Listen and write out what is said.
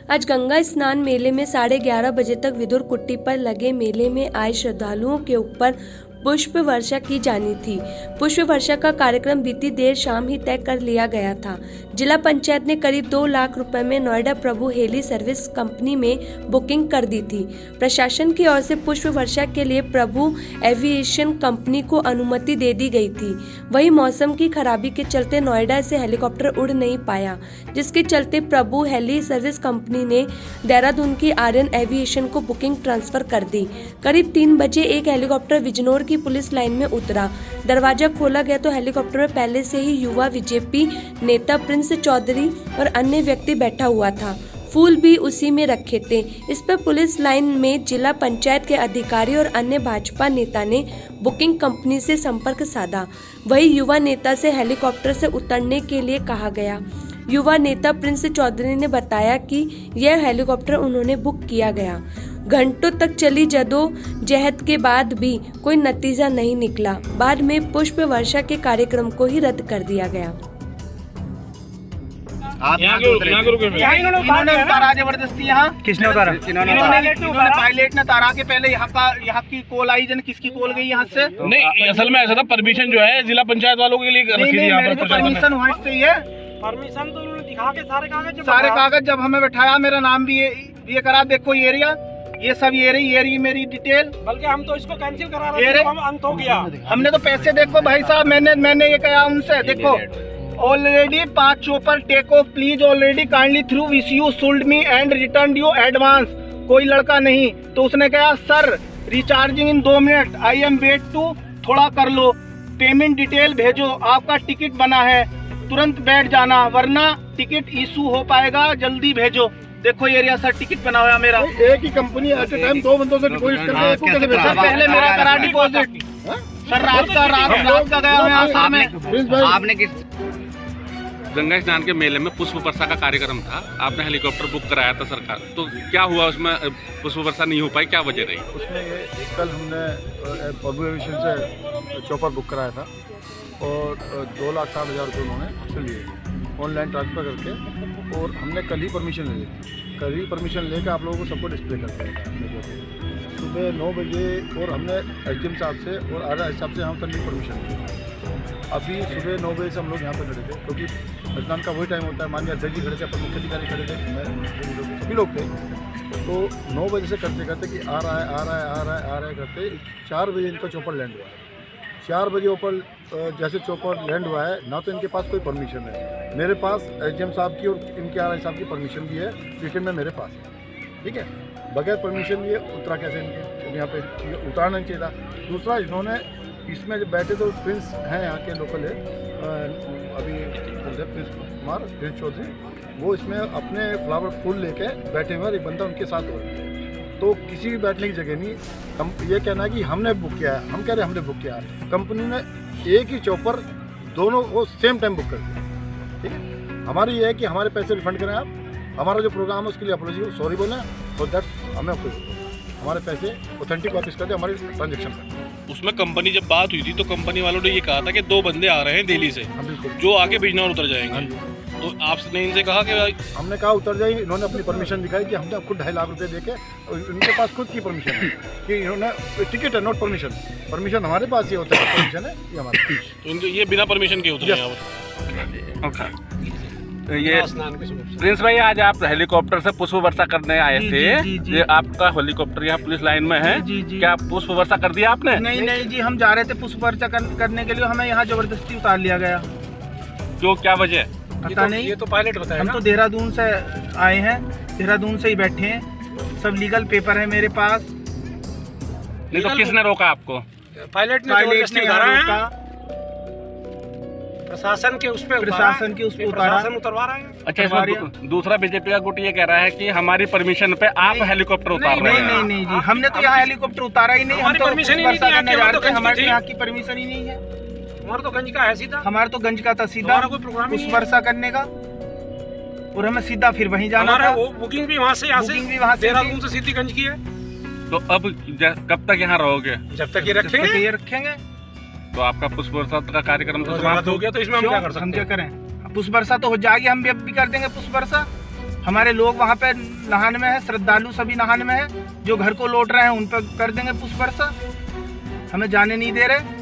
आज गंगा स्नान मेले में 11:30 बजे तक विदुर कुट्टी पर लगे मेले में आए श्रद्धालुओं के ऊपर पुष्प वर्षा की जानी थी। पुष्प वर्षा का कार्यक्रम बीती देर शाम ही तय कर लिया गया था। जिला पंचायत ने करीब 2 लाख रुपए में नोएडा प्रभु हेली सर्विस कंपनी में बुकिंग कर दी थी। प्रशासन की ओर से पुष्प वर्षा के लिए प्रभु एविएशन कंपनी को अनुमति दे दी गई थी। वहीं मौसम की खराबी के चलते नोएडा से हेलीकॉप्टर उड़ नहीं पाया, जिसके चलते प्रभु हेली सर्विस कंपनी ने देहरादून की आर्यन एविएशन को बुकिंग ट्रांसफर कर दी। करीब 3 बजे एक हेलीकॉप्टर बिजनौर की पुलिस लाइन में उतरा। दरवाजा खोला गया तो हेलीकॉप्टर में पहले से ही युवा बीजेपी नेता प्रिंस चौधरी और अन्य व्यक्ति बैठा हुआ था। फूल भी उसी में रखे थे। इस पर पुलिस लाइन में जिला पंचायत के अधिकारी और अन्य भाजपा नेता ने बुकिंग कंपनी से संपर्क साधा। वही युवा नेता से हेलीकॉप्टर से उतरने के लिए कहा गया। युवा नेता प्रिंस चौधरी ने बताया कि यह हेलीकॉप्टर उन्होंने बुक किया गया। घंटों तक चली जदोजहद के बाद भी कोई नतीजा नहीं निकला। बाद में पुष्प वर्षा के कार्यक्रम को ही रद्द कर दिया गया। इन्होंने उतारा जबरदस्ती। यहाँ किसने उतारा? इन्होंने पायलट ने उतारा के पहले यहाँ की कॉल आई, जन किसकी कॉल गई यहाँ से? नहीं, असल में ऐसा था, परमिशन जो है जिला पंचायत वालों के लिए रखी थी। यहाँ पर परमिशन वहाँ से ही है। परमिशन तो उन्होंने दिखा के सारे कागज जब हमें बैठाया, मेरा नाम भी ये करा, देखो ये एरिया, ये सब ये रही मेरी डिटेल। बल्कि हम तो इसको कैंसिल करा रहे थे, हम अंत हो गया। हमने तो पैसे, देखो भाई साहब, मैंने ये कहा उनसे, देखो already 5 chopper take off please already kindly through wish you sold me and return you advance. कोई लड़का नहीं तो उसने कहा sir recharging in 2 minute, I am wait too, थोड़ा कर लो, पेमेंट डिटेल भेजो, आपका टिकट बना है, तुरंत बैठ जाना वरना टिकट इशू हो पाएगा, जल्दी भेजो। देखो ये सर टिकट बना हुआ मेरा। एक ही कंपनी एट ए टाइम 2 बंदों से डिपॉजिट करते हैं। पहले मेरा करा डिपॉजिट सर, रात का गया हुआ यहाँ में। आपने गंगा स्नान के मेले में पुष्प वर्षा का कार्यक्रम था, आपने हेलीकॉप्टर बुक कराया था सरकार, तो क्या हुआ उसमें पुष्प वर्षा नहीं हो पाई, क्या वजह रही? उसमें कल हमने प्रभु एविएशन से चॉपर बुक कराया था और 2,60,000 रुपये उन्होंने हमसे लिए ऑनलाइन ट्रांसफ़र करके, और हमने कल ही परमिशन ले ली। कल ही परमिशन लेकर आप लोगों को सबको डिस्प्ले कर दिया सुबह 9 बजे, और हमने एसडीएम साहब से और आर साहब से यहाँ तक भी परमिशन ली। अभी सुबह 9 बजे से हम लोग यहाँ पर खड़े थे, क्योंकि मतदान का वही टाइम होता है। माननीय अध्यक्ष जी खड़े थे, अपन मुख्य अधिकारी खड़े थे, मैं सभी लोग थे। तो 9 बजे से करते करते कि आ रहा है करते 4 बजे इनका चॉपर लैंड हुआ है। 4 बजे ऊपर जैसे चॉपर लैंड हुआ है ना, तो इनके पास कोई परमिशन है। मेरे पास एसडीएम साहब की और इनके आर आई साहब की परमिशन भी है, रिटर्न में मेरे पास है। ठीक है, बगैर परमिशन लिए उतरा कैसे इनके यहाँ पे उतारना चाहिए था। दूसरा, इन्होंने इसमें जब बैठे तो प्रिंस हैं यहाँ के लोकल है, अभी प्रिंस चौधरी, वो इसमें अपने फ्लावर फूल लेके बैठे हुए, एक बंदा उनके साथ हो, तो किसी भी बैठने की जगह नहीं। हम ये कहना है कि हमने बुक किया है, हम कह रहे हैं हमने बुक किया है, कंपनी ने एक ही चॉपर दोनों को सेम टाइम बुक कर दिया। ठीक है, हमारी ये है कि हमारे पैसे रिफंड करें आप, हमारा जो प्रोग्राम है उसके लिए अपॉलॉजी सॉरी बोलें, और दैट हमें हमारे पैसे ऑथेंटिक वापस कर दें, हमारे ट्रांजेक्शन कर। उसमें कंपनी जब बात हुई थी तो कंपनी वालों ने ये कहा था कि 2 बंदे आ रहे हैं दिल्ली से, जो आके बिजनौर उतर जाएंगे। तो आपने इनसे कहा कि हमने कहा उतर जाइए, इन्होंने अपनी परमिशन दिखाई कि हमने खुद 2.5 लाख रुपए देके, और इनके पास खुद की परमिशन है कि इन्होंने टिकट है, नोट परमिशन हमारे पास ही होता है, परमिशन है ये हमारे। तो ये बिना परमिशन के उतरे यहाँ पर। ये प्रिंस भाई, आज आप हेलीकॉप्टर से पुष्प वर्षा करने आए थे। ये आपका हेलीकॉप्टर यहाँ पुलिस लाइन में है। क्या पुष्प वर्षा कर दिया आपने? नहीं जी, हम जा रहे थे पुष्प वर्षा करने के लिए, हमें यहाँ जबरदस्ती उतार लिया गया। क्यों, क्या वजह? पता नहीं, ये तो पायलट बताया। हम तो देहरादून से आए हैं, देहरादून से ही बैठे हैं, सब लीगल पेपर है मेरे पास। नहीं तो किसने रोका आपको? पायलट ने रोका, प्रशासन के उस पे उतरवा रहा है। अच्छा, इसमें दूसरा बीजेपी का गुट ये कह रहा है कि हमारी परमिशन पे आप हेलीकॉप्टर उतार रहे हैं। नहीं जी, हमने तो यहाँ हेलीकॉप्टर उतारा ही नहीं, हमारी परमिशन ही नहीं थी, हमारे यहाँ की परमिशन ही नहीं है। हमारा तो गंज का है सीधा, हमारा तो गंज का था सीधा उस वर्षा करने का, और हमें सीधा फिर वहीं जाना था। वो बुकिंग भी वहाँ से, देहरादून से सीधी गंज की है। तो अब कब तक यहाँ रहोगे? जब तक ये रखेंगे। तो आपका पुष्प वर्षा का कार्यक्रम तो समाप्त हो गया, तो इसमें हम क्या कर सकते हैं? हम क्या करें? पुष्प वर्षा तो हो जाएगी, हम भी अब भी कर देंगे पुष्प वर्षा। हमारे लोग वहाँ पे नहाने में है, श्रद्धालु सभी नहाने में है, जो घर को लौट रहे हैं उन पर कर देंगे पुष्प वर्षा, हमें जाने नहीं दे रहे।